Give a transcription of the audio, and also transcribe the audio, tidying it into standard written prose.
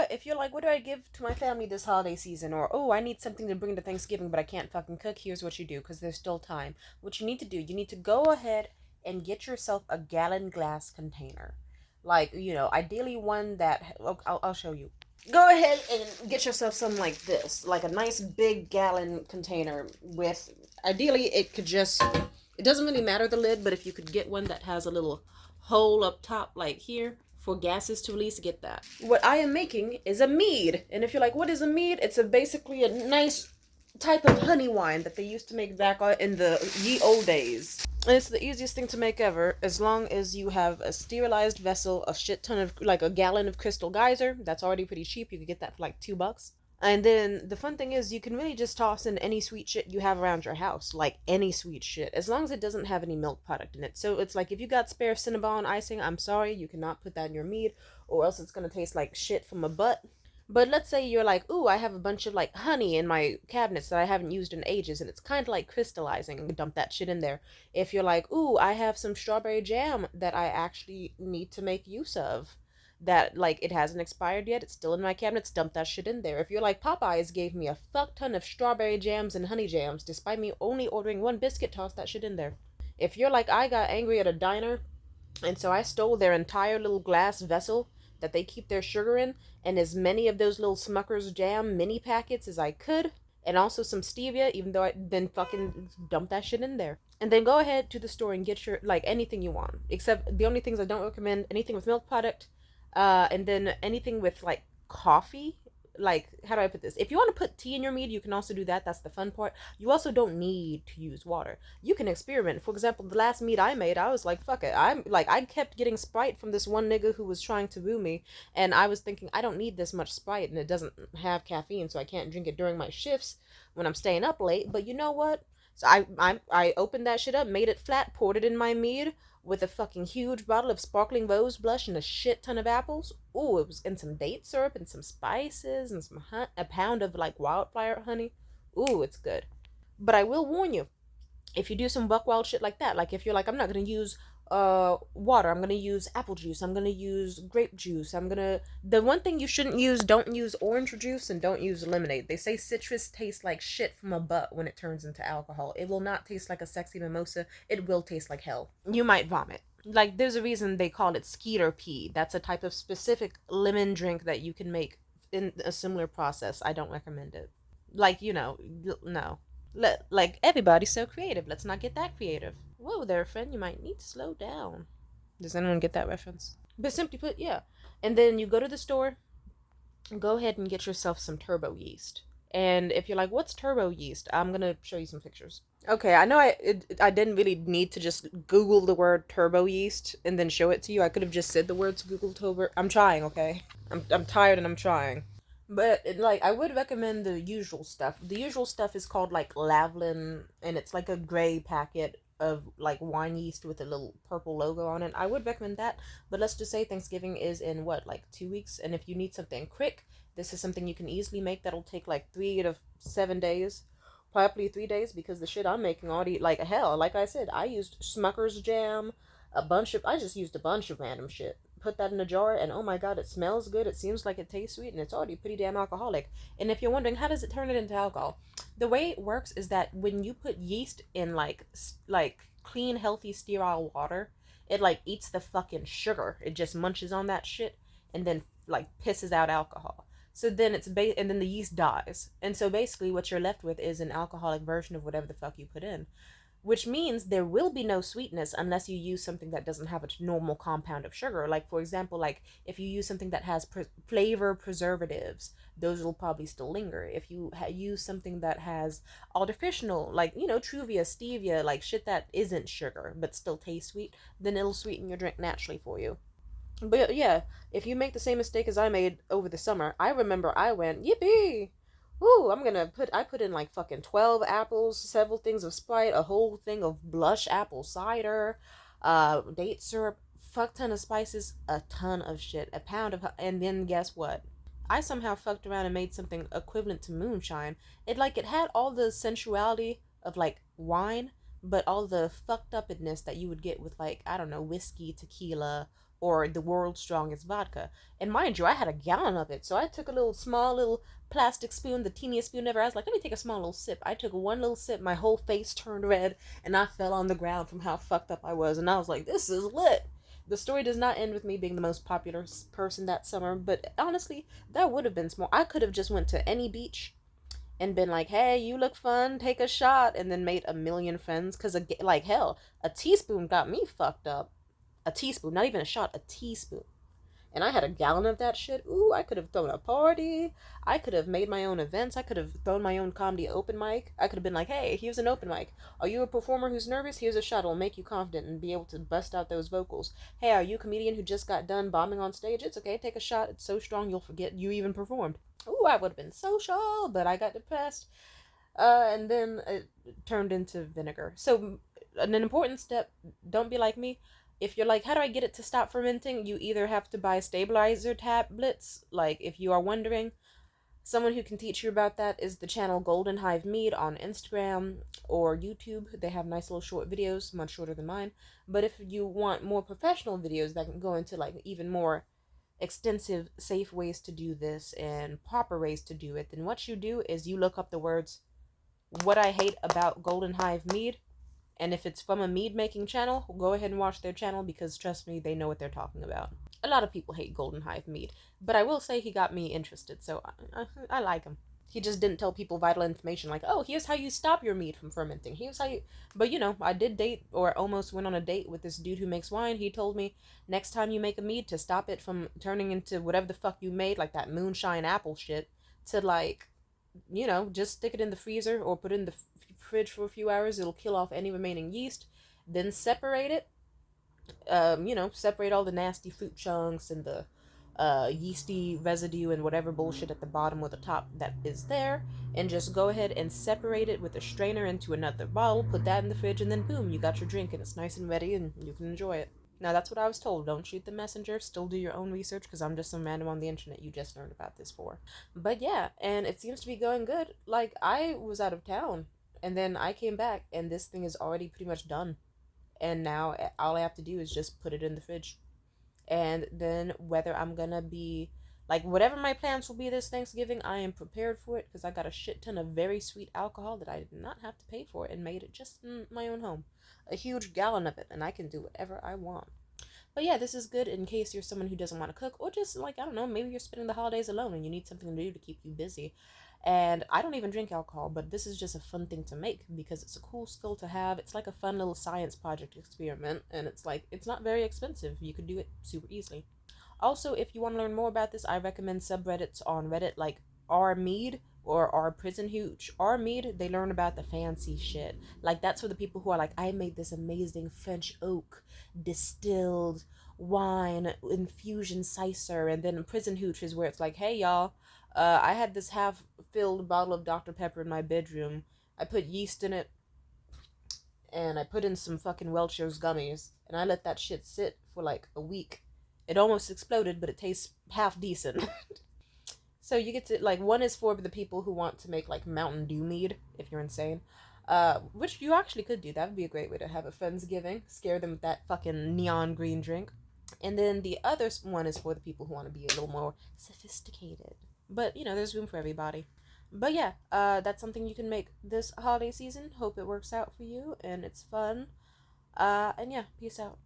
if you're like, what do I give to my family this holiday season? Or, oh, I need something to bring to Thanksgiving, but I can't fucking cook. Here's what you do, because there's still time. What you need to do, you need to go ahead and get yourself a gallon glass container. Like, ideally one that, I'll show you. Go ahead and get yourself some like this, like a nice big gallon container with, ideally it doesn't really matter the lid, but if you could get one that has a little hole up top like here for gases to release, get that. What I am making is a mead. And if you're like, what is a mead? It's basically a nice type of honey wine that they used to make back in the ye old days. And it's the easiest thing to make ever, as long as you have a sterilized vessel, a shit ton of, like a gallon of Crystal Geyser. That's already pretty cheap. You could get that for like $2. And then the fun thing is you can really just toss in any sweet shit you have around your house, like any sweet shit, as long as it doesn't have any milk product in it. So it's like, if you got spare Cinnabon icing, I'm sorry, you cannot put that in your mead, or else it's gonna taste like shit from a butt. But let's say you're like, ooh, I have a bunch of like honey in my cabinets that I haven't used in ages, and it's kind of like crystallizing. Dump that shit in there. If you're like, ooh, I have some strawberry jam that I actually need to make use of, that like it hasn't expired yet, it's still in my cabinets, dump that shit in there. If you're like, Popeyes gave me a fuck ton of strawberry jams and honey jams despite me only ordering one biscuit, toss that shit in there. If you're like, I got angry at a diner and so I stole their entire little glass vessel that they keep their sugar in, and as many of those little Smuckers jam mini packets as I could, and also some stevia, even though I then fucking dump that shit in there. And then go ahead to the store and get your, like, anything you want. Except the only things I don't recommend, anything with milk product, and then anything with, like, coffee. Like, how do I put this? If you want to put tea in your mead, you can also do that. That's the fun part. You also don't need to use water. You can experiment. For example, the last mead I made, I was like, fuck it. I kept getting Sprite from this one nigga who was trying to woo me. And I was thinking, I don't need this much Sprite, and it doesn't have caffeine, so I can't drink it during my shifts when I'm staying up late. But you know what? So I opened that shit up, made it flat, poured it in my mead, with a fucking huge bottle of sparkling rose blush and a shit ton of apples. Ooh, it was, and some date syrup and some spices and a pound of like wildflower honey. Ooh, it's good. But I will warn you, if you do some buck wild shit like that, like if you're like, I'm not gonna use water, I'm gonna use apple juice, I'm gonna use grape juice, the one thing you shouldn't use, don't use orange juice and don't use lemonade. They say citrus tastes like shit from a butt when it turns into alcohol. It will not taste like a sexy mimosa. It will taste like hell. You might vomit. Like, there's a reason they call it skeeter pea. That's a type of specific lemon drink that you can make in a similar process. I don't recommend it. Like, no. Like, everybody's so creative. Let's not get that creative. Whoa there, friend. You might need to slow down. Does anyone get that reference? But simply put, yeah. And then you go to the store, go ahead and get yourself some turbo yeast. And if you're like, what's turbo yeast? I'm going to show you some pictures. Okay, I know I didn't really need to just Google the word turbo yeast and then show it to you. I could have just said the words Google turbo. I'm trying, okay? I'm tired and I'm trying. But like, I would recommend the usual stuff. The usual stuff is called like Lavlin, and it's like a gray packet of like wine yeast with a little purple logo on it. I would recommend that. But let's just say Thanksgiving is in what, like 2 weeks, and if you need something quick, this is something you can easily make. That'll take like 3 to 7 days, probably 3 days, because the shit I'm making already, like, hell, like I said, I used Smuckers jam, I just used a bunch of random shit. Put that in a jar, and oh my god, it smells good, it seems like it tastes sweet, and it's already pretty damn alcoholic. And if you're wondering, how does it turn it into alcohol? The way it works is that when you put yeast in like clean, healthy, sterile water, it like eats the fucking sugar. It just munches on that shit and then like pisses out alcohol. So then and then the yeast dies. And so basically what you're left with is an alcoholic version of whatever the fuck you put in, which means there will be no sweetness unless you use something that doesn't have a normal compound of sugar. Like, for example, like if you use something that has flavor preservatives, those will probably still linger. If you use something that has artificial, like, Truvia, stevia, like shit that isn't sugar but still tastes sweet, then it'll sweeten your drink naturally for you. But yeah, if you make the same mistake as I made over the summer, I remember I went, yippee! Ooh, I put in like fucking 12 apples, several things of Sprite, a whole thing of blush apple cider, date syrup, fuck ton of spices, a ton of shit, a pound of, and then guess what? I somehow fucked around and made something equivalent to moonshine. It had all the sensuality of like wine, but all the fucked upness that you would get with, like, I don't know, whiskey, tequila, or the world's strongest vodka. And mind you, I had a gallon of it. So I took a little small little plastic spoon, the teeniest spoon ever. I was like, let me take a small little sip. I took one little sip, my whole face turned red, and I fell on the ground from how fucked up I was. And I was like, this is lit. The story does not end with me being the most popular person that summer, but honestly, that would have been small. I could have just went to any beach and been like, hey, you look fun, take a shot, and then made a million friends. Because, like, hell, a teaspoon got me fucked up. A teaspoon, not even a shot, a teaspoon. And I had a gallon of that shit. Ooh, I could have thrown a party. I could have made my own events. I could have thrown my own comedy open mic. I could have been like, hey, here's an open mic. Are you a performer who's nervous? Here's a shot. It'll make you confident and be able to bust out those vocals. Hey, are you a comedian who just got done bombing on stage? It's okay. Take a shot. It's so strong you'll forget you even performed. Ooh, I would have been social, but I got depressed. And then it turned into vinegar. So, an important step, don't be like me. If you're like, how do I get it to stop fermenting? You either have to buy stabilizer tablets, like if you are wondering. Someone who can teach you about that is the channel goldenhivemead on Instagram or YouTube. They have nice little short videos, much shorter than mine. But if you want more professional videos that can go into like even more extensive safe ways to do this and proper ways to do it, then what you do is you look up the words what I hate about Golden Hive Mead. And if it's from a mead making channel, go ahead and watch their channel because trust me, they know what they're talking about. A lot of people hate Golden Hive Mead, but I will say he got me interested, so I like him. He just didn't tell people vital information like, oh, here's how you stop your mead from fermenting. Here's how you. But you know, I did date or almost went on a date with this dude who makes wine. He told me next time you make a mead to stop it from turning into whatever the fuck you made, like that moonshine apple shit, to like just stick it in the freezer or put it in the fridge for a few hours. It'll kill off any remaining yeast. Then separate it. Separate all the nasty fruit chunks and the yeasty residue and whatever bullshit at the bottom or the top that is there, and just go ahead and separate it with a strainer into another bottle. Put that in the fridge, and then boom, you got your drink, and it's nice and ready, and you can enjoy it. Now, that's what I was told. Don't shoot the messenger. Still do your own research because I'm just some random on the internet you just learned about this for. But yeah, and it seems to be going good. Like, I was out of town and then I came back and this thing is already pretty much done. And now all I have to do is just put it in the fridge. And then whether I'm gonna be like whatever my plans will be this Thanksgiving, I am prepared for it because I got a shit ton of very sweet alcohol that I did not have to pay for and made it just in my own home. A huge gallon of it, and I can do whatever I want. But yeah, this is good in case you're someone who doesn't want to cook, or just like, I don't know, maybe you're spending the holidays alone and you need something to do to keep you busy. And I don't even drink alcohol, but this is just a fun thing to make because it's a cool skill to have. It's like a fun little science project experiment, and it's like, it's not very expensive. You could do it super easily. Also, if you want to learn more about this, I recommend subreddits on Reddit like R Mead or R Prison Hooch. R Mead, they learn about the fancy shit. Like, that's for the people who are like, I made this amazing French oak distilled wine infusion cider. And then Prison Hooch is where it's like, hey y'all, I had this half filled bottle of Dr. Pepper in my bedroom. I put yeast in it and I put in some fucking Welch's gummies and I let that shit sit for like a week. It almost exploded, but it tastes half decent. So you get to, like, one is for the people who want to make like Mountain Dew mead if you're insane. Which you actually could do. That would be a great way to have a friendsgiving. Scare them with that fucking neon green drink. And then the other one is for the people who want to be a little more sophisticated. But, there's room for everybody. But yeah, that's something you can make this holiday season. Hope it works out for you and it's fun. And yeah, peace out.